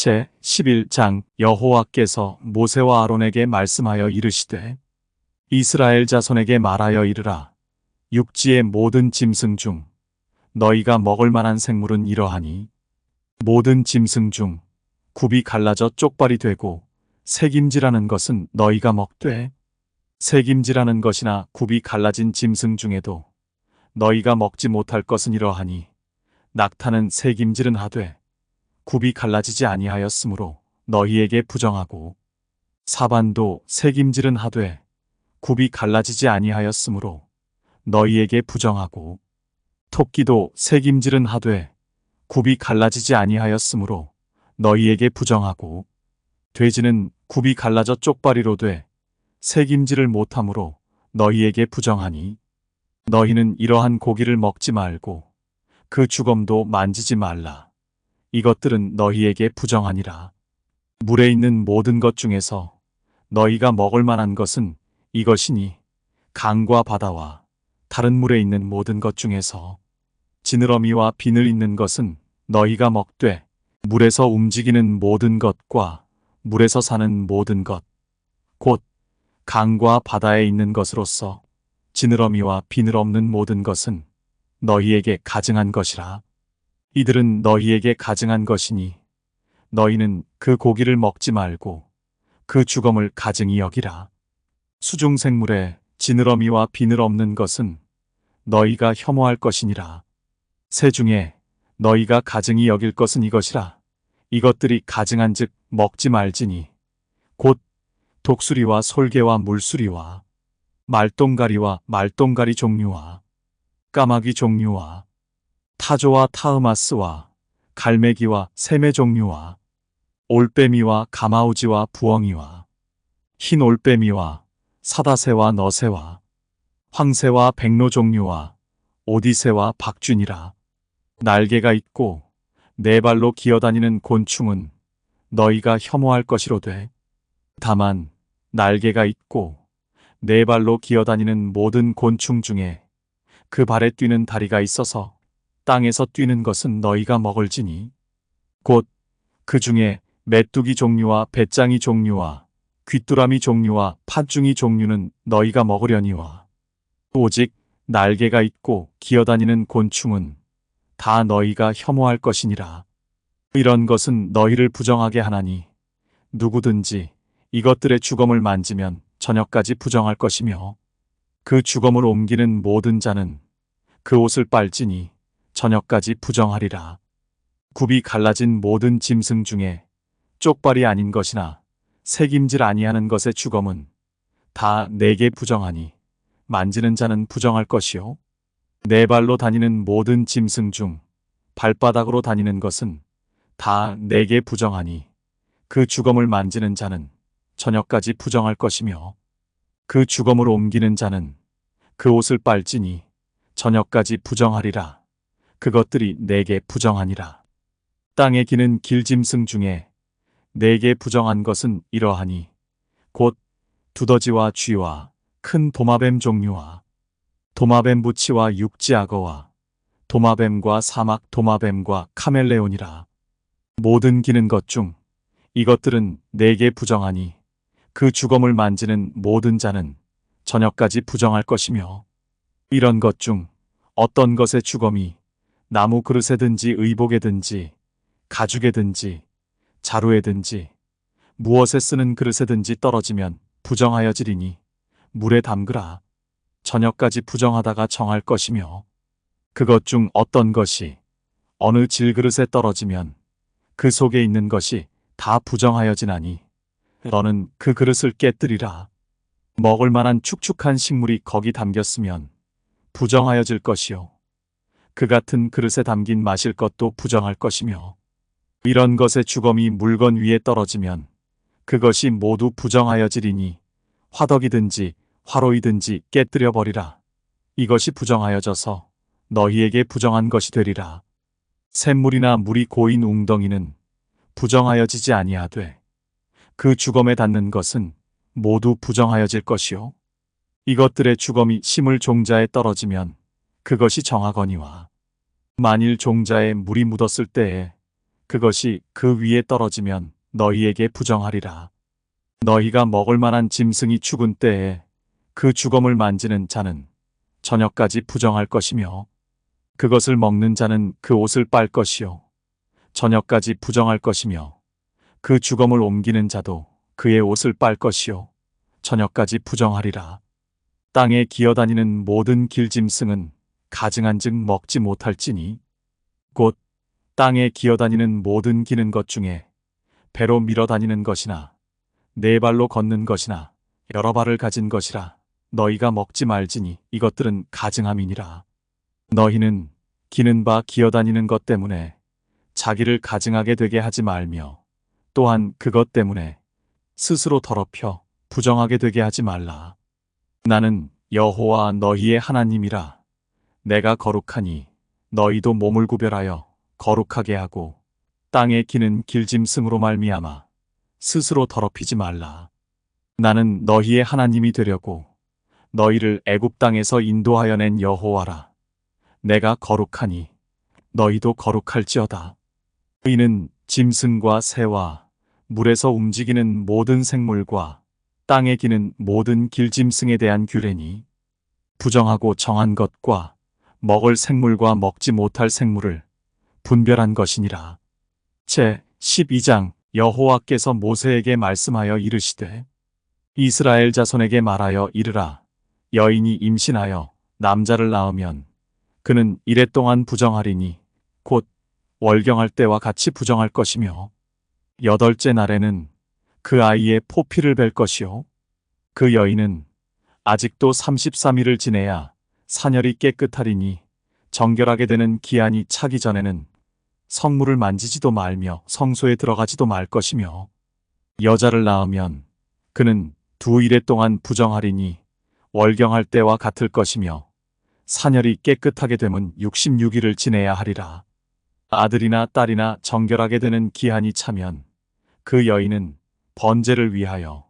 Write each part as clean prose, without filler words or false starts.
제11장 여호와께서 모세와 아론에게 말씀하여 이르시되 이스라엘 자손에게 말하여 이르라. 육지의 모든 짐승 중 너희가 먹을 만한 생물은 이러하니 모든 짐승 중 굽이 갈라져 쪽발이 되고 새김질하는 것은 너희가 먹되 새김질하는 것이나 굽이 갈라진 짐승 중에도 너희가 먹지 못할 것은 이러하니 낙타는 새김질은 하되 굽이 갈라지지 아니하였으므로 너희에게 부정하고 사반도 새김질은 하되 굽이 갈라지지 아니하였으므로 너희에게 부정하고 토끼도 새김질은 하되 굽이 갈라지지 아니하였으므로 너희에게 부정하고 돼지는 굽이 갈라져 쪽발이로 돼 새김질을 못하므로 너희에게 부정하니 너희는 이러한 고기를 먹지 말고 그 주검도 만지지 말라. 이것들은 너희에게 부정하니라. 물에 있는 모든 것 중에서 너희가 먹을 만한 것은 이것이니 강과 바다와 다른 물에 있는 모든 것 중에서 지느러미와 비늘 있는 것은 너희가 먹되 물에서 움직이는 모든 것과 물에서 사는 모든 것 곧 강과 바다에 있는 것으로서 지느러미와 비늘 없는 모든 것은 너희에게 가증한 것이라. 이들은 너희에게 가증한 것이니 너희는 그 고기를 먹지 말고 그 주검을 가증히 여기라. 수중생물에 지느러미와 비늘 없는 것은 너희가 혐오할 것이니라. 새 중에 너희가 가증히 여길 것은 이것이라. 이것들이 가증한 즉 먹지 말지니 곧 독수리와 솔개와 물수리와 말똥가리와 말똥가리 종류와 까마귀 종류와 타조와 타흐마스와 갈매기와 새매 종류와 올빼미와 가마우지와 부엉이와 흰 올빼미와 사다새와 너새와 황새와 백로 종류와 오디새와 박쥐니라. 날개가 있고 네 발로 기어다니는 곤충은 너희가 혐오할 것이로되 다만 날개가 있고 네 발로 기어다니는 모든 곤충 중에 그 발에 뛰는 다리가 있어서 땅에서 뛰는 것은 너희가 먹을지니 곧 그 중에 메뚜기 종류와 배짱이 종류와 귀뚜라미 종류와 팥중이 종류는 너희가 먹으려니와 오직 날개가 있고 기어다니는 곤충은 다 너희가 혐오할 것이니라. 이런 것은 너희를 부정하게 하나니 누구든지 이것들의 주검을 만지면 저녁까지 부정할 것이며 그 주검을 옮기는 모든 자는 그 옷을 빨지니 저녁까지 부정하리라. 굽이 갈라진 모든 짐승 중에 쪽발이 아닌 것이나 새김질 아니하는 것의 주검은 다 내게 부정하니 만지는 자는 부정할 것이요 네 발로 다니는 모든 짐승 중 발바닥으로 다니는 것은 다 내게 부정하니 그 주검을 만지는 자는 저녁까지 부정할 것이며 그 주검을 옮기는 자는 그 옷을 빨지니 저녁까지 부정하리라. 그것들이 내게 부정하니라. 땅에 기는 길짐승 중에 내게 부정한 것은 이러하니 곧 두더지와 쥐와 큰 도마뱀 종류와 도마뱀 부치와 육지악어와 도마뱀과 사막 도마뱀과 카멜레온이라. 모든 기는 것 중 이것들은 내게 부정하니 그 주검을 만지는 모든 자는 저녁까지 부정할 것이며 이런 것 중 어떤 것의 주검이 나무 그릇에든지 의복에든지 가죽에든지 자루에든지 무엇에 쓰는 그릇에든지 떨어지면 부정하여지리니 물에 담그라. 저녁까지 부정하다가 정할 것이며 그것 중 어떤 것이 어느 질그릇에 떨어지면 그 속에 있는 것이 다 부정하여지나니 너는 그 그릇을 깨뜨리라. 먹을 만한 축축한 식물이 거기 담겼으면 부정하여질 것이요 그 같은 그릇에 담긴 마실 것도 부정할 것이며 이런 것의 주검이 물건 위에 떨어지면 그것이 모두 부정하여지리니 화덕이든지 화로이든지 깨뜨려 버리라. 이것이 부정하여져서 너희에게 부정한 것이 되리라. 샘물이나 물이 고인 웅덩이는 부정하여지지 아니하되 그 주검에 닿는 것은 모두 부정하여질 것이요 이것들의 주검이 심을 종자에 떨어지면 그것이 정하거니와 만일 종자에 물이 묻었을 때에 그것이 그 위에 떨어지면 너희에게 부정하리라. 너희가 먹을 만한 짐승이 죽은 때에 그 주검을 만지는 자는 저녁까지 부정할 것이며 그것을 먹는 자는 그 옷을 빨 것이요 저녁까지 부정할 것이며 그 주검을 옮기는 자도 그의 옷을 빨 것이요 저녁까지 부정하리라. 땅에 기어다니는 모든 길짐승은 가증한즉 먹지 못할지니 곧 땅에 기어다니는 모든 기는 것 중에 배로 밀어다니는 것이나 네 발로 걷는 것이나 여러 발을 가진 것이라 너희가 먹지 말지니 이것들은 가증함이니라. 너희는 기는 바 기어다니는 것 때문에 자기를 가증하게 되게 하지 말며 또한 그것 때문에 스스로 더럽혀 부정하게 되게 하지 말라. 나는 여호와 너희의 하나님이라. 내가 거룩하니 너희도 몸을 구별하여 거룩하게 하고 땅에 기는 길짐승으로 말미암아 스스로 더럽히지 말라. 나는 너희의 하나님이 되려고 너희를 애굽 땅에서 인도하여 낸 여호와라. 내가 거룩하니 너희도 거룩할지어다. 이는 짐승과 새와 물에서 움직이는 모든 생물과 땅에 기는 모든 길짐승에 대한 규례니 부정하고 정한 것과 먹을 생물과 먹지 못할 생물을 분별한 것이니라. 제 12장 여호와께서 모세에게 말씀하여 이르시되 이스라엘 자손에게 말하여 이르라. 여인이 임신하여 남자를 낳으면 그는 이레 동안 부정하리니 곧 월경할 때와 같이 부정할 것이며 8째 날에는 그 아이의 포피를 벨 것이요 그 여인은 아직도 33일을 지내야 사녀리 깨끗하리니 정결하게 되는 기한이 차기 전에는 성물을 만지지도 말며 성소에 들어가지도 말 것이며 여자를 낳으면 그는 2일에 동안 부정하리니 월경할 때와 같을 것이며 사녀리 깨끗하게 되면 66일을 지내야 하리라. 아들이나 딸이나 정결하게 되는 기한이 차면 그 여인은 번제를 위하여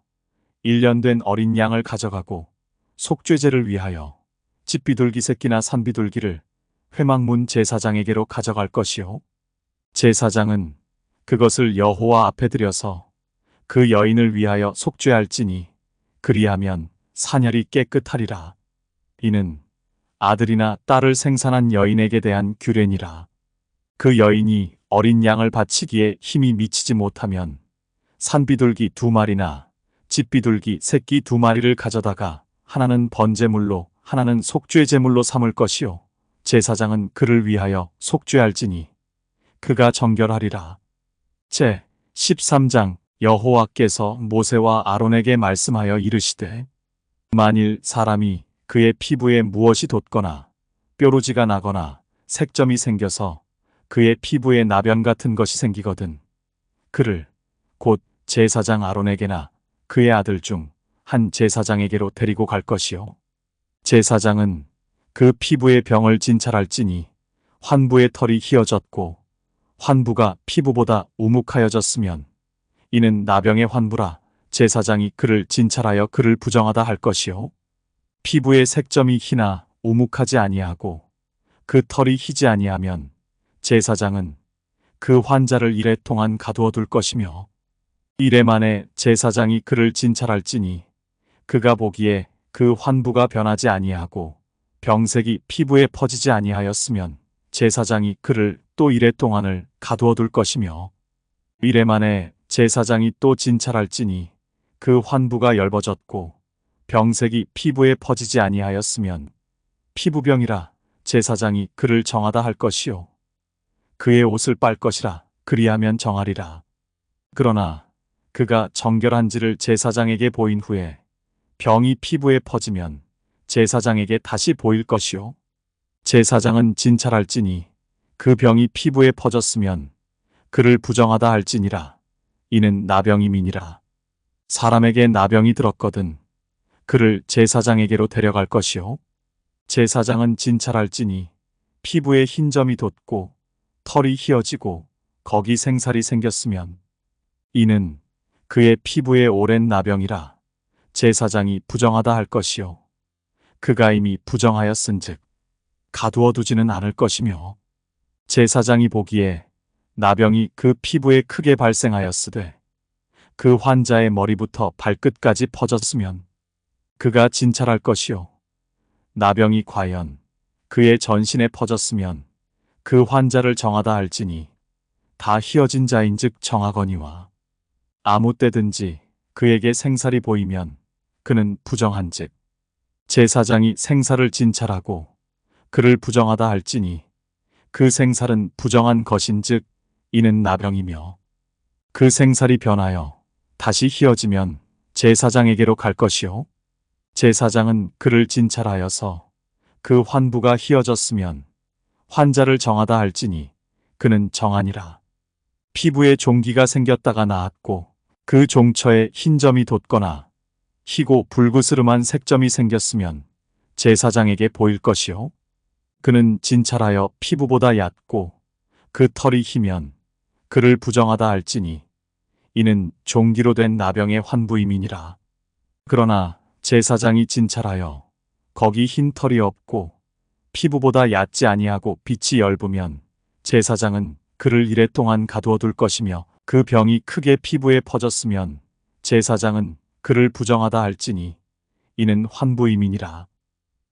1년 된 어린 양을 가져가고 속죄제를 위하여 집비둘기 새끼나 산비둘기를 회막문 제사장에게로 가져갈 것이요 제사장은 그것을 여호와 앞에 들여서 그 여인을 위하여 속죄할지니 그리하면 사녀리 깨끗하리라. 이는 아들이나 딸을 생산한 여인에게 대한 규례니라. 그 여인이 어린 양을 바치기에 힘이 미치지 못하면 산비둘기 2마리나 집비둘기 새끼 2마리를 가져다가 하나는 번제물로 하나는 속죄제물로 삼을 것이요 제사장은 그를 위하여 속죄할지니 그가 정결하리라. 제 13장 여호와께서 모세와 아론에게 말씀하여 이르시되 만일 사람이 그의 피부에 무엇이 돋거나 뾰루지가 나거나 색점이 생겨서 그의 피부에 나변 같은 것이 생기거든 그를 곧 제사장 아론에게나 그의 아들 중 한 제사장에게로 데리고 갈 것이요 제사장은 그 피부의 병을 진찰할지니 환부의 털이 휘어졌고 환부가 피부보다 우묵하여졌으면 이는 나병의 환부라. 제사장이 그를 진찰하여 그를 부정하다 할 것이요 피부의 색점이 희나 우묵하지 아니하고 그 털이 희지 아니하면 제사장은 그 환자를 이레 동안 가두어 둘 것이며 이레 만에 제사장이 그를 진찰할지니 그가 보기에 그 환부가 변하지 아니하고 병색이 피부에 퍼지지 아니하였으면 제사장이 그를 또 이레 동안을 가두어 둘 것이며 이레 만에 제사장이 또 진찰할지니 그 환부가 엷어졌고 병색이 피부에 퍼지지 아니하였으면 피부병이라. 제사장이 그를 정하다 할 것이요 그의 옷을 빨 것이라. 그리하면 정하리라. 그러나 그가 정결한지를 제사장에게 보인 후에 병이 피부에 퍼지면 제사장에게 다시 보일 것이요 제사장은 진찰할지니 그 병이 피부에 퍼졌으면 그를 부정하다 할지니라. 이는 나병임이니라. 사람에게 나병이 들었거든 그를 제사장에게로 데려갈 것이요 제사장은 진찰할지니 피부에 흰 점이 돋고 털이 휘어지고 거기 생살이 생겼으면 이는 그의 피부에 오랜 나병이라. 제사장이 부정하다 할 것이요 그가 이미 부정하였은즉 가두어 두지는 않을 것이며 제사장이 보기에 나병이 그 피부에 크게 발생하였으되 그 환자의 머리부터 발끝까지 퍼졌으면 그가 진찰할 것이요. 나병이 과연 그의 전신에 퍼졌으면 그 환자를 정하다 할지니 다 희어진 자인즉 정하거니와 아무 때든지 그에게 생살이 보이면 그는 부정한즉 제사장이 생살을 진찰하고 그를 부정하다 할지니 그 생살은 부정한 것인즉 이는 나병이며 그 생살이 변하여 다시 희어지면 제사장에게로 갈 것이요. 제사장은 그를 진찰하여서 그 환부가 희어졌으면 환자를 정하다 할지니 그는 정하니라. 피부에 종기가 생겼다가 나았고 그 종처에 흰 점이 돋거나 희고 불그스름한 색점이 생겼으면 제사장에게 보일 것이요. 그는 진찰하여 피부보다 얕고 그 털이 희면 그를 부정하다 할지니 이는 종기로 된 나병의 환부임이니라. 그러나 제사장이 진찰하여 거기 흰 털이 없고 피부보다 얕지 아니하고 빛이 엷으면 제사장은 그를 이레 동안 가두어 둘 것이며 그 병이 크게 피부에 퍼졌으면 제사장은 그를 부정하다 할지니 이는 환부임이니라.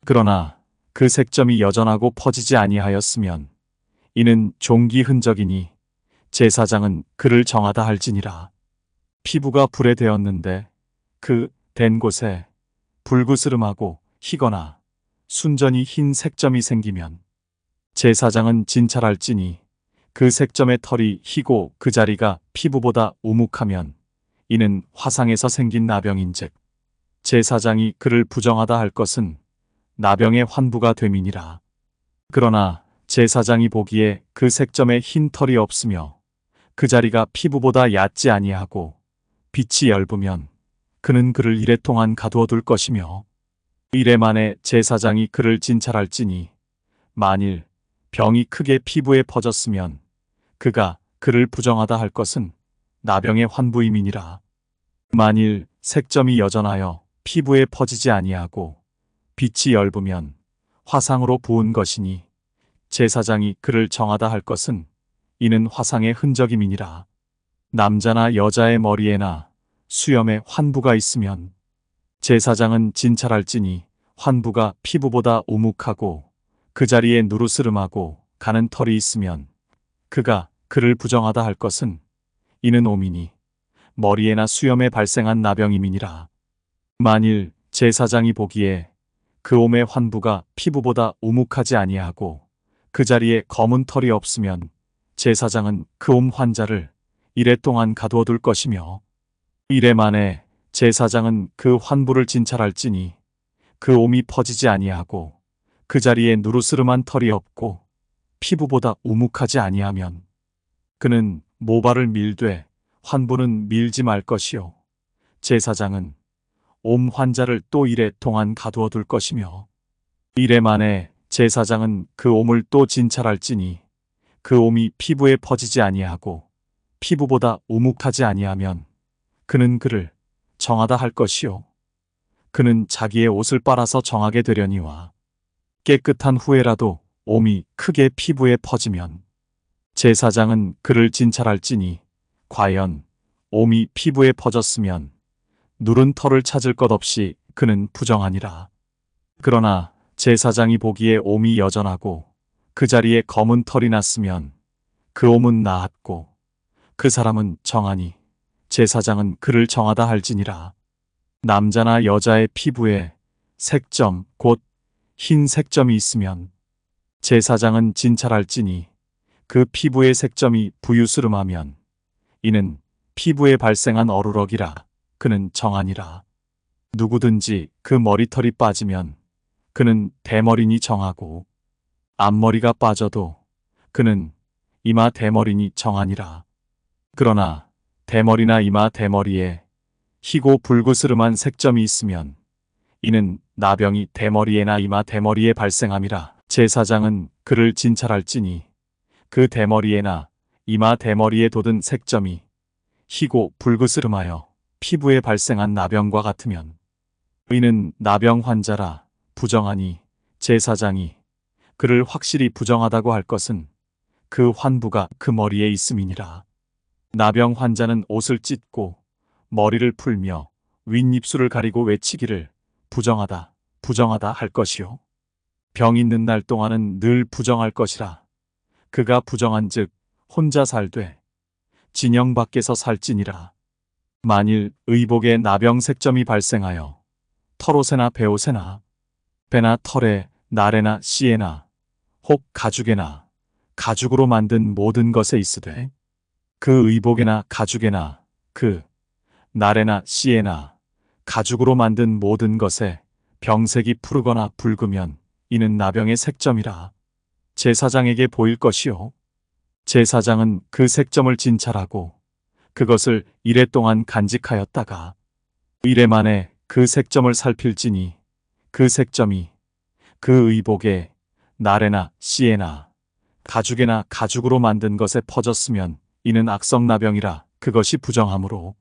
그러나 그 색점이 여전하고 퍼지지 아니하였으면 이는 종기 흔적이니 제사장은 그를 정하다 할지니라. 피부가 불에 되었는데 그 된 곳에 불그스름하고 희거나 순전히 흰 색점이 생기면 제사장은 진찰할지니 그 색점의 털이 희고 그 자리가 피부보다 우묵하면 이는 화상에서 생긴 나병인즉 제사장이 그를 부정하다 할 것은 나병의 환부가 됨이니라. 그러나 제사장이 보기에 그 색점에 흰 털이 없으며 그 자리가 피부보다 얕지 아니하고 빛이 엷으면 그는 그를 이레 동안 가두어 둘 것이며 이레 만에 제사장이 그를 진찰할지니 만일 병이 크게 피부에 퍼졌으면 그가 그를 부정하다 할 것은 나병의 환부임이니라. 만일 색점이 여전하여 피부에 퍼지지 아니하고 빛이 엷으면 화상으로 부은 것이니 제사장이 그를 정하다 할 것은 이는 화상의 흔적임이니라. 남자나 여자의 머리에나 수염에 환부가 있으면 제사장은 진찰할지니 환부가 피부보다 우묵하고 그 자리에 누르스름하고 가는 털이 있으면 그가 그를 부정하다 할 것은 이는 오미니 머리에나 수염에 발생한 나병임이니라. 만일 제사장이 보기에 그 옴의 환부가 피부보다 우묵하지 아니하고 그 자리에 검은 털이 없으면 제사장은 그 옴 환자를 이레 동안 가두어 둘 것이며 이레 만에 제사장은 그 환부를 진찰할지니 그 옴이 퍼지지 아니하고 그 자리에 누르스름한 털이 없고 피부보다 우묵하지 아니하면 그는 모발을 밀되 환부는 밀지 말 것이요 제사장은 옴 환자를 또 이레 동안 가두어 둘 것이며 이레 만에 제사장은 그 옴을 또 진찰할지니 그 옴이 피부에 퍼지지 아니하고 피부보다 우묵하지 아니하면 그는 그를 정하다 할 것이요 그는 자기의 옷을 빨아서 정하게 되려니와 깨끗한 후에라도 옴이 크게 피부에 퍼지면 제사장은 그를 진찰할지니 과연 옴이 피부에 퍼졌으면 누른 털을 찾을 것 없이 그는 부정하니라. 그러나 제사장이 보기에 옴이 여전하고 그 자리에 검은 털이 났으면 그 옴은 나았고 그 사람은 정하니 제사장은 그를 정하다 할지니라. 남자나 여자의 피부에 색점 곧 흰 색점이 있으면 제사장은 진찰할지니 그 피부의 색점이 부유스름하면 이는 피부에 발생한 어루럭이라 그는 정하니라. 누구든지 그 머리털이 빠지면 그는 대머리니 정하고 앞머리가 빠져도 그는 이마 대머리니 정하니라. 그러나 대머리나 이마 대머리에 희고 불그스름한 색점이 있으면 이는 나병이 대머리에나 이마 대머리에 발생함이라. 제사장은 그를 진찰할지니 그 대머리에나 이마 대머리에 돋은 색점이 희고 불그스름하여 피부에 발생한 나병과 같으면 이는 나병 환자라 부정하니 제사장이 그를 확실히 부정하다고 할 것은 그 환부가 그 머리에 있음이니라. 나병 환자는 옷을 찢고 머리를 풀며 윗입술을 가리고 외치기를 부정하다, 부정하다 할 것이요. 병 있는 날 동안은 늘 부정할 것이라. 그가 부정한즉 혼자 살되 진영 밖에서 살지니라. 만일 의복에 나병 색점이 발생하여 털옷에나 베옷에나 배나 털에 날에나 씨에나 혹 가죽에나 가죽으로 만든 모든 것에 있으되 그 의복에나 가죽에나 그 날에나 씨에나 가죽으로 만든 모든 것에 병색이 푸르거나 붉으면 이는 나병의 색점이라. 제사장에게 보일 것이요. 제사장은 그 색점을 진찰하고 그것을 이레 동안 간직하였다가 이레 만에 그 색점을 살필지니 그 색점이 그 의복에 날에나 씨에나 가죽에나 가죽으로 만든 것에 퍼졌으면 이는 악성나병이라. 그것이 부정하므로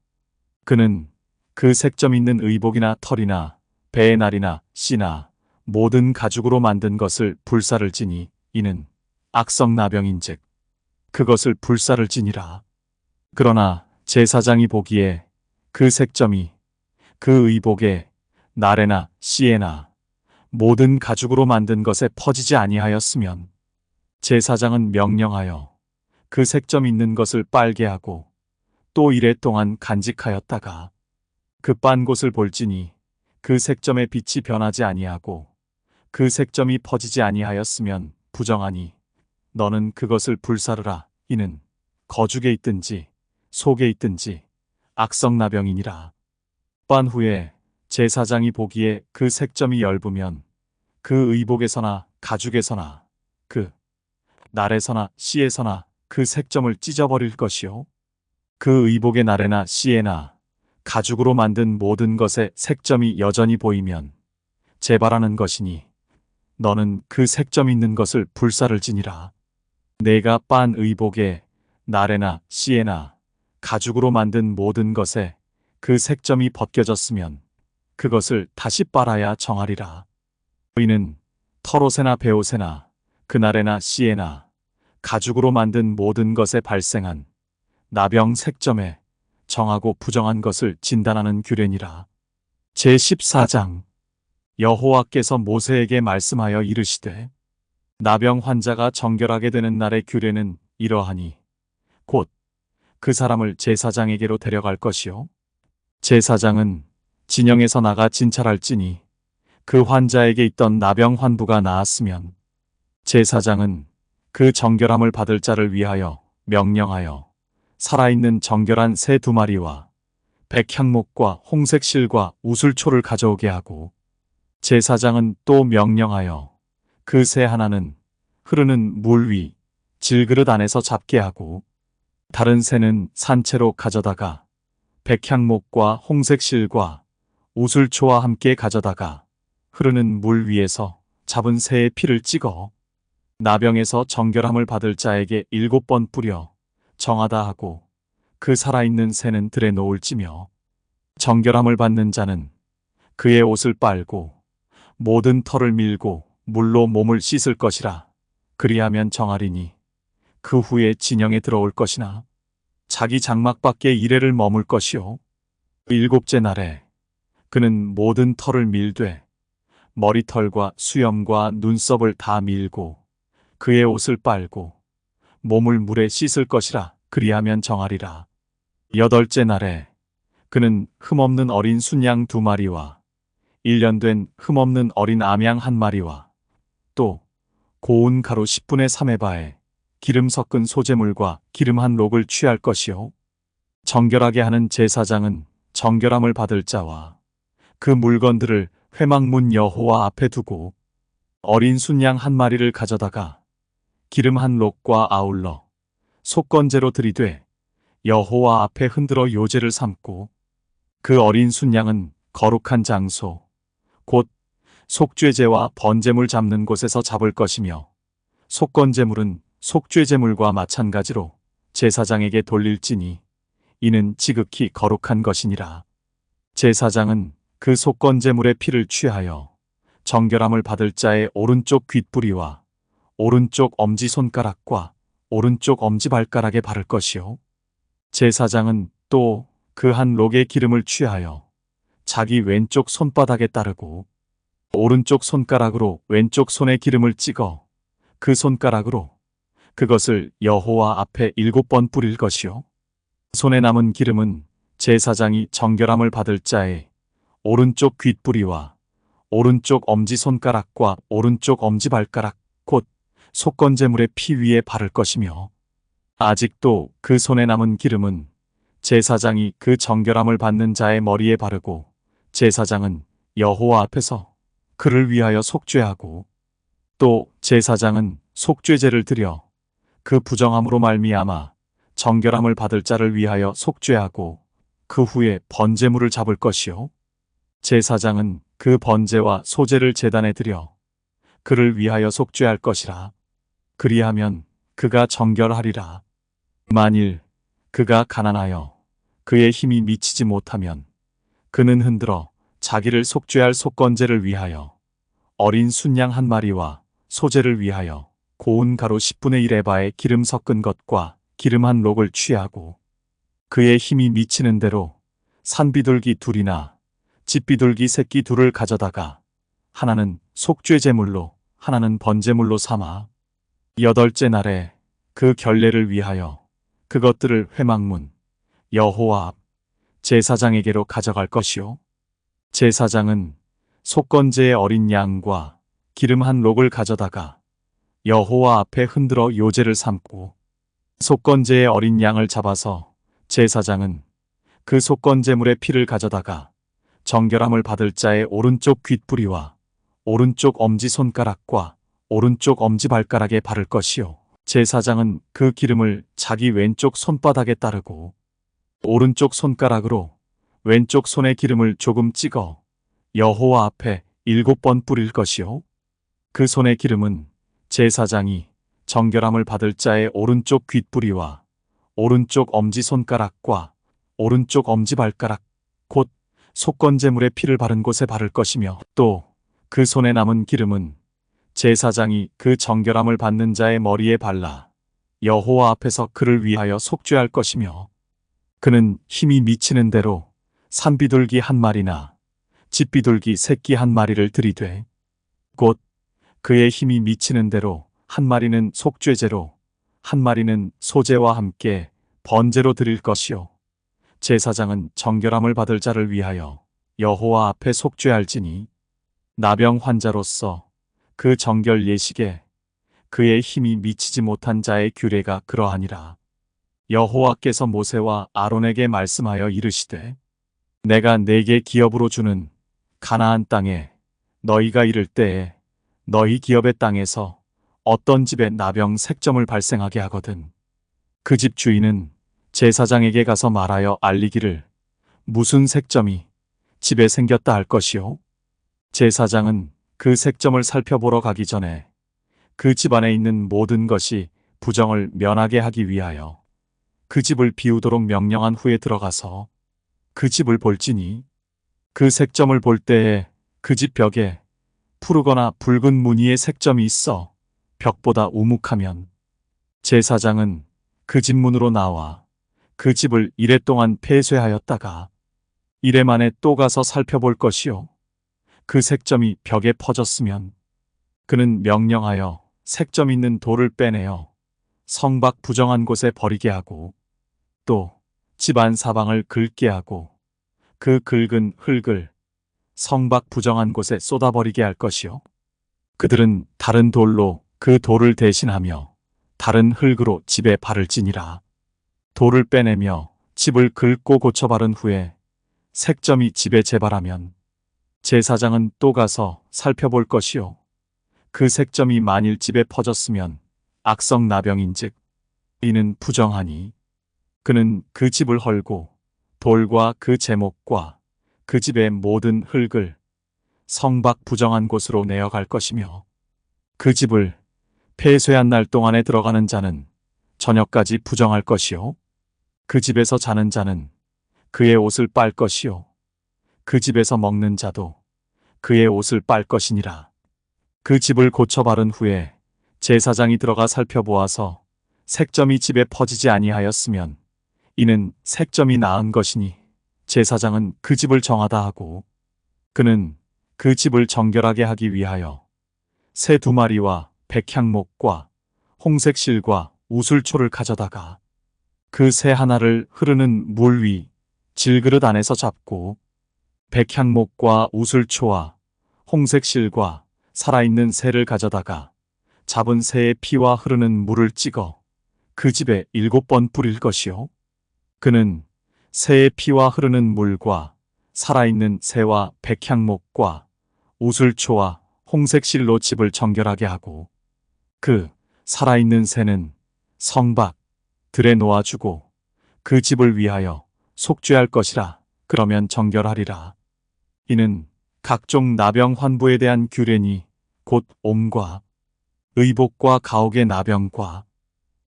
그는 그 색점 있는 의복이나 털이나 배의 날이나 씨나 모든 가죽으로 만든 것을 불사를 지니 이는 악성나병인즉 그것을 불사를 지니라. 그러나 제사장이 보기에 그 색점이 그 의복에 날에나 씨에나 모든 가죽으로 만든 것에 퍼지지 아니하였으면 제사장은 명령하여 그 색점 있는 것을 빨게 하고 또 이레 동안 간직하였다가 그 빤 곳을 볼지니 그 색점의 빛이 변하지 아니하고 그 색점이 퍼지지 아니하였으면 부정하니 너는 그것을 불사르라. 이는 거죽에 있든지 속에 있든지 악성나병이니라. 빤 후에 제사장이 보기에 그 색점이 엷으면 그 의복에서나 가죽에서나 그 날에서나 씨에서나 그 색점을 찢어버릴 것이요. 그 의복의 날에나 씨에나 가죽으로 만든 모든 것에 색점이 여전히 보이면 재발하는 것이니 너는 그 색점 있는 것을 불사를 지니라. 내가 빤 의복에 날에나 씨에나 가죽으로 만든 모든 것에 그 색점이 벗겨졌으면 그것을 다시 빨아야 정하리라. 이는 털옷에나 베옷에나 그날에나 씨에나 가죽으로 만든 모든 것에 발생한 나병 색점에 정하고 부정한 것을 진단하는 규례니라. 제14장 여호와께서 모세에게 말씀하여 이르시되 나병 환자가 정결하게 되는 날의 규례는 이러하니 곧 그 사람을 제사장에게로 데려갈 것이요. 제사장은 진영에서 나가 진찰할지니 그 환자에게 있던 나병 환부가 나았으면 제사장은 그 정결함을 받을 자를 위하여 명령하여 살아있는 정결한 새 2마리와 백향목과 홍색 실과 우슬초를 가져오게 하고 제사장은 또 명령하여 그 새 하나는 흐르는 물 위 질그릇 안에서 잡게 하고 다른 새는 산채로 가져다가 백향목과 홍색 실과 우슬초와 함께 가져다가 흐르는 물 위에서 잡은 새의 피를 찍어 나병에서 정결함을 받을 자에게 7번 뿌려 정하다 하고 그 살아있는 새는 들에 놓을지며 정결함을 받는 자는 그의 옷을 빨고 모든 털을 밀고 물로 몸을 씻을 것이라. 그리하면 정하리니 그 후에 진영에 들어올 것이나 자기 장막 밖에 이레를 머물 것이요. 7째 날에 그는 모든 털을 밀되 머리털과 수염과 눈썹을 다 밀고 그의 옷을 빨고 몸을 물에 씻을 것이라. 그리하면 정하리라. 8째 날에 그는 흠없는 어린 순양 2마리와 1년 된 흠없는 어린 암양 1마리와 또 고운 가루 10분의 3의 바에 기름 섞은 소재물과 기름 한 록을 취할 것이요. 정결하게 하는 제사장은 정결함을 받을 자와 그 물건들을 회막문 여호와 앞에 두고 어린 순양 1마리를 가져다가 기름 한 록과 아울러 속건제로 들이되 여호와 앞에 흔들어 요제를 삼고 그 어린 순양은 거룩한 장소 곧 속죄제와 번제물 잡는 곳에서 잡을 것이며 속건제물은 속죄제물과 마찬가지로 제사장에게 돌릴지니 이는 지극히 거룩한 것이니라. 제사장은 그 속건제물의 피를 취하여 정결함을 받을 자의 오른쪽 귓부리와 오른쪽 엄지손가락과 오른쪽 엄지발가락에 바를 것이요. 제사장은 또 그 한 록의 기름을 취하여 자기 왼쪽 손바닥에 따르고 오른쪽 손가락으로 왼쪽 손에 기름을 찍어 그 손가락으로 그것을 여호와 앞에 7번 뿌릴 것이요. 손에 남은 기름은 제사장이 정결함을 받을 자의 오른쪽 귓뿌리와 오른쪽 엄지손가락과 오른쪽 엄지발가락 곧 속건제물의 피 위에 바를 것이며 아직도 그 손에 남은 기름은 제사장이 그 정결함을 받는 자의 머리에 바르고 제사장은 여호와 앞에서 그를 위하여 속죄하고 또 제사장은 속죄제를 드려 그 부정함으로 말미암아 정결함을 받을 자를 위하여 속죄하고 그 후에 번제물을 잡을 것이요. 제사장은 그 번제와 소제를 제단에 드려 그를 위하여 속죄할 것이라. 그리하면 그가 정결하리라. 만일 그가 가난하여 그의 힘이 미치지 못하면 그는 흔들어 자기를 속죄할 속건제를 위하여 어린 순양 한 마리와 소제를 위하여 고운 가루 10분의 1 에바에 기름 섞은 것과 기름 한 록을 취하고 그의 힘이 미치는 대로 산비둘기 둘이나 집비둘기 새끼 둘을 가져다가 하나는 속죄제물로 하나는 번제물로 삼아 8째 날에 그 결례를 위하여 그것들을 회막문 여호와 앞 제사장에게로 가져갈 것이요. 제사장은 속건제의 어린 양과 기름 한 록을 가져다가 여호와 앞에 흔들어 요제를 삼고 속건제의 어린 양을 잡아서 제사장은 그 속건제물의 피를 가져다가 정결함을 받을 자의 오른쪽 귓뿌리와 오른쪽 엄지손가락과 오른쪽 엄지발가락에 바를 것이요. 제사장은 그 기름을 자기 왼쪽 손바닥에 따르고 오른쪽 손가락으로 왼쪽 손에 기름을 조금 찍어 여호와 앞에 7번 뿌릴 것이요. 그 손의 기름은 제사장이 정결함을 받을 자의 오른쪽 귓뿌리와 오른쪽 엄지손가락과 오른쪽 엄지발가락 곧 속건제물의 피를 바른 곳에 바를 것이며 또 그 손에 남은 기름은 제사장이 그 정결함을 받는 자의 머리에 발라 여호와 앞에서 그를 위하여 속죄할 것이며 그는 힘이 미치는 대로 산비둘기 한 마리나 집비둘기 새끼 한 마리를 들이되 곧 그의 힘이 미치는 대로 한 마리는 속죄제로 한 마리는 소제와 함께 번제로 드릴 것이요. 제사장은 정결함을 받을 자를 위하여 여호와 앞에 속죄할지니 나병 환자로서 그 정결 예식에 그의 힘이 미치지 못한 자의 규례가 그러하니라. 여호와께서 모세와 아론에게 말씀하여 이르시되 내가 네게 기업으로 주는 가나안 땅에 너희가 이를 때에 너희 기업의 땅에서 어떤 집에 나병 색점을 발생하게 하거든 그 집 주인은 제사장에게 가서 말하여 알리기를 무슨 색점이 집에 생겼다 할 것이요. 제사장은 그 색점을 살펴보러 가기 전에 그 집 안에 있는 모든 것이 부정을 면하게 하기 위하여 그 집을 비우도록 명령한 후에 들어가서 그 집을 볼지니 그 색점을 볼 때에 그 집 벽에 푸르거나 붉은 무늬의 색점이 있어 벽보다 우묵하면 제사장은 그 집 문으로 나와 그 집을 이래 동안 폐쇄하였다가 이래 만에 또 가서 살펴볼 것이요. 그 색점이 벽에 퍼졌으면 그는 명령하여 색점 있는 돌을 빼내어 성 밖 부정한 곳에 버리게 하고 또 집안 사방을 긁게 하고 그 긁은 흙을 성 밖 부정한 곳에 쏟아버리게 할 것이요. 그들은 다른 돌로 그 돌을 대신하며 다른 흙으로 집에 바를지니라. 돌을 빼내며 집을 긁고 고쳐 바른 후에 색점이 집에 재발하면 제사장은 또 가서 살펴볼 것이요. 그 색점이 만일 집에 퍼졌으면 악성 나병인즉 이는 부정하니 그는 그 집을 헐고 돌과 그 제목과 그 집의 모든 흙을 성 밖 부정한 곳으로 내어갈 것이며 그 집을 폐쇄한 날 동안에 들어가는 자는 저녁까지 부정할 것이요. 그 집에서 자는 자는 그의 옷을 빨 것이요. 그 집에서 먹는 자도 그의 옷을 빨 것이니라. 그 집을 고쳐 바른 후에 제사장이 들어가 살펴보아서 색점이 집에 퍼지지 아니하였으면 이는 색점이 나은 것이니 제사장은 그 집을 정하다 하고 그는 그 집을 정결하게 하기 위하여 새 2마리와 백향목과 홍색 실과 우슬초를 가져다가 그 새 하나를 흐르는 물 위 질그릇 안에서 잡고 백향목과 우슬초와 홍색 실과 살아있는 새를 가져다가 잡은 새의 피와 흐르는 물을 찍어 그 집에 7번 뿌릴 것이요. 그는 새의 피와 흐르는 물과 살아있는 새와 백향목과 우슬초와 홍색 실로 집을 정결하게 하고 그 살아있는 새는 성 밖 들에 놓아주고 그 집을 위하여 속죄할 것이라. 그러면 정결하리라. 이는 각종 나병 환부에 대한 규례니 곧 옴과 의복과 가옥의 나병과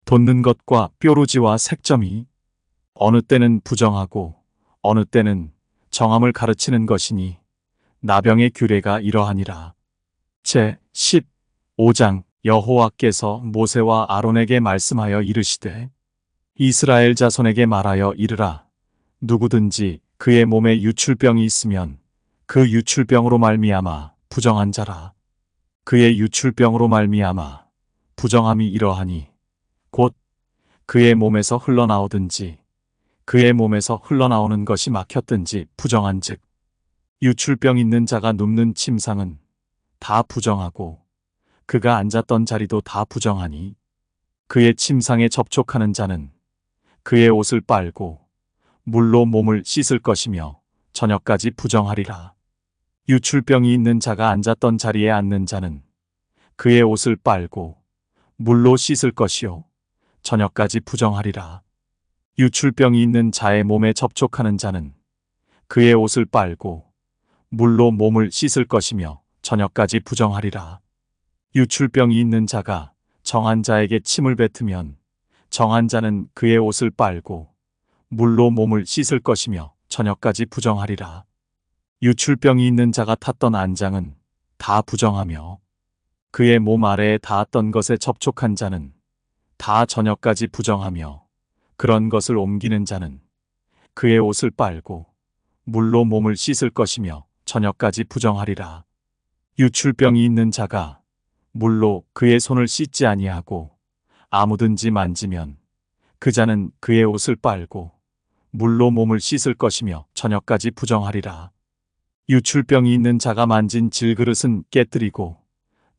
돋는 것과 뾰루지와 색점이 어느 때는 부정하고 어느 때는 정함을 가르치는 것이니 나병의 규례가 이러하니라. 제 15장 여호와께서 모세와 아론에게 말씀하여 이르시되 이스라엘 자손에게 말하여 이르라. 누구든지 그의 몸에 유출병이 있으면 그 유출병으로 말미암아 부정한 자라. 그의 유출병으로 말미암아 부정함이 이러하니 곧 그의 몸에서 흘러나오든지 그의 몸에서 흘러나오는 것이 막혔든지 부정한즉 유출병 있는 자가 눕는 침상은 다 부정하고 그가 앉았던 자리도 다 부정하니 그의 침상에 접촉하는 자는 그의 옷을 빨고 물로 몸을 씻을 것이며 저녁까지 부정하리라. 유출병이 있는 자가 앉았던 자리에 앉는 자는 그의 옷을 빨고 물로 씻을 것이요 저녁까지 부정하리라. 유출병이 있는 자의 몸에 접촉하는 자는 그의 옷을 빨고 물로 몸을 씻을 것이며 저녁까지 부정하리라. 유출병이 있는 자가 정한 자에게 침을 뱉으면 정한 자는 그의 옷을 빨고 물로 몸을 씻을 것이며 저녁까지 부정하리라. 유출병이 있는 자가 탔던 안장은 다 부정하며 그의 몸 아래에 닿았던 것에 접촉한 자는 다 저녁까지 부정하며 그런 것을 옮기는 자는 그의 옷을 빨고 물로 몸을 씻을 것이며 저녁까지 부정하리라. 유출병이 있는 자가 물로 그의 손을 씻지 아니하고 아무든지 만지면 그 자는 그의 옷을 빨고 물로 몸을 씻을 것이며 저녁까지 부정하리라. 유출병이 있는 자가 만진 질그릇은 깨뜨리고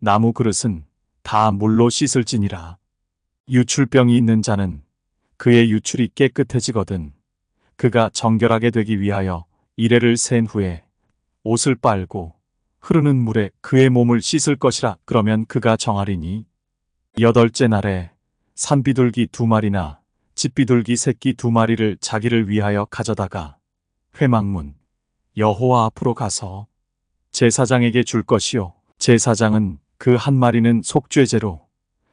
나무 그릇은 다 물로 씻을지니라. 유출병이 있는 자는 그의 유출이 깨끗해지거든 그가 정결하게 되기 위하여 이레를 센 후에 옷을 빨고 흐르는 물에 그의 몸을 씻을 것이라. 그러면 그가 정하리니 8째 날에 산비둘기 2마리나 집비둘기 새끼 2마리를 자기를 위하여 가져다가 회막문 여호와 앞으로 가서 제사장에게 줄 것이요 제사장은 그 1마리는 속죄제로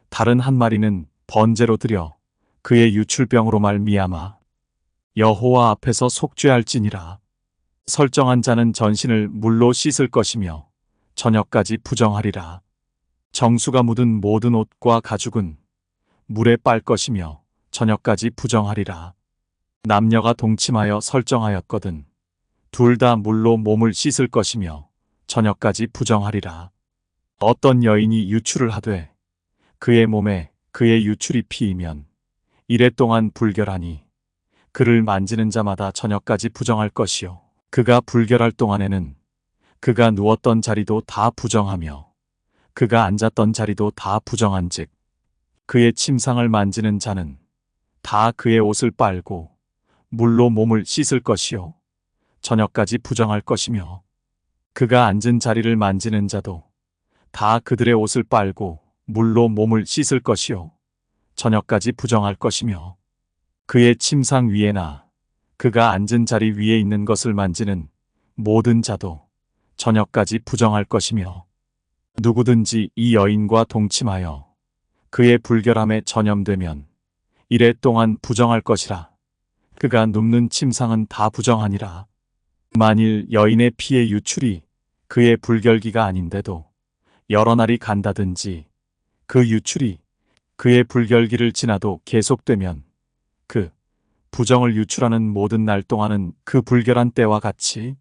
다른 1마리는 번제로 드려 그의 유출병으로 말미암아 여호와 앞에서 속죄할지니라. 설정한 자는 전신을 물로 씻을 것이며 저녁까지 부정하리라. 정수가 묻은 모든 옷과 가죽은 물에 빨 것이며 저녁까지 부정하리라. 남녀가 동침하여 설정하였거든 둘 다 물로 몸을 씻을 것이며 저녁까지 부정하리라. 어떤 여인이 유출을 하되 그의 몸에 그의 유출이 피이면 이레 동안 불결하니 그를 만지는 자마다 저녁까지 부정할 것이요 그가 불결할 동안에는 그가 누웠던 자리도 다 부정하며 그가 앉았던 자리도 다 부정한즉 그의 침상을 만지는 자는 다 그의 옷을 빨고 물로 몸을 씻을 것이요 저녁까지 부정할 것이며 그가 앉은 자리를 만지는 자도 다 그들의 옷을 빨고 물로 몸을 씻을 것이요 저녁까지 부정할 것이며 그의 침상 위에나 그가 앉은 자리 위에 있는 것을 만지는 모든 자도 저녁까지 부정할 것이며 누구든지 이 여인과 동침하여 그의 불결함에 전염되면 이레 동안 부정할 것이라. 그가 눕는 침상은 다 부정하니라. 만일 여인의 피의 유출이 그의 불결기가 아닌데도 여러 날이 간다든지 그 유출이 그의 불결기를 지나도 계속되면 그 부정을 유출하는 모든 날 동안은 그 불결한 때와 같이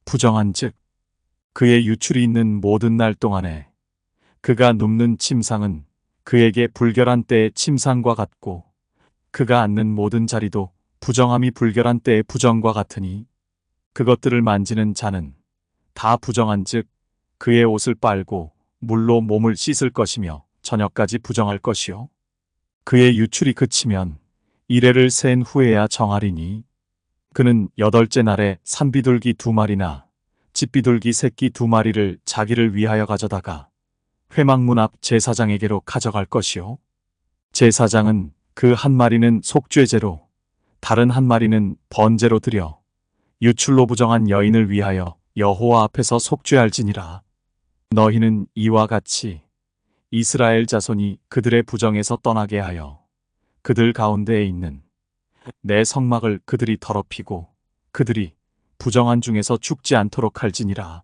부정한즉 그의 유출이 있는 모든 날 동안에 그가 눕는 침상은 그에게 불결한 때의 침상과 같고 그가 앉는 모든 자리도 부정함이 불결한 때의 부정과 같으니 그것들을 만지는 자는 다 부정한즉 그의 옷을 빨고 물로 몸을 씻을 것이며 저녁까지 부정할 것이요 그의 유출이 그치면 이레를 센 후에야 정하리니 그는 8째 날에 산비둘기 2마리나 집비둘기 새끼 2마리를 자기를 위하여 가져다가 회막문 앞 제사장에게로 가져갈 것이요 제사장은 그 한 마리는 속죄제로 다른 한 마리는 번제로 드려 유출로 부정한 여인을 위하여 여호와 앞에서 속죄할지니라. 너희는 이와 같이 이스라엘 자손이 그들의 부정에서 떠나게 하여 그들 가운데에 있는 내 성막을 그들이 더럽히고 그들이 부정한 중에서 죽지 않도록 할지니라.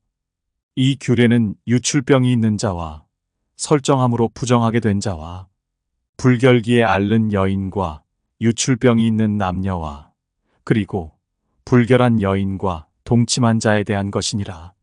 이 규례는 유출병이 있는 자와 설정함으로 부정하게 된 자와 불결기에 앓는 여인과 유출병이 있는 남녀와 그리고 불결한 여인과 동침한 자에 대한 것이니라.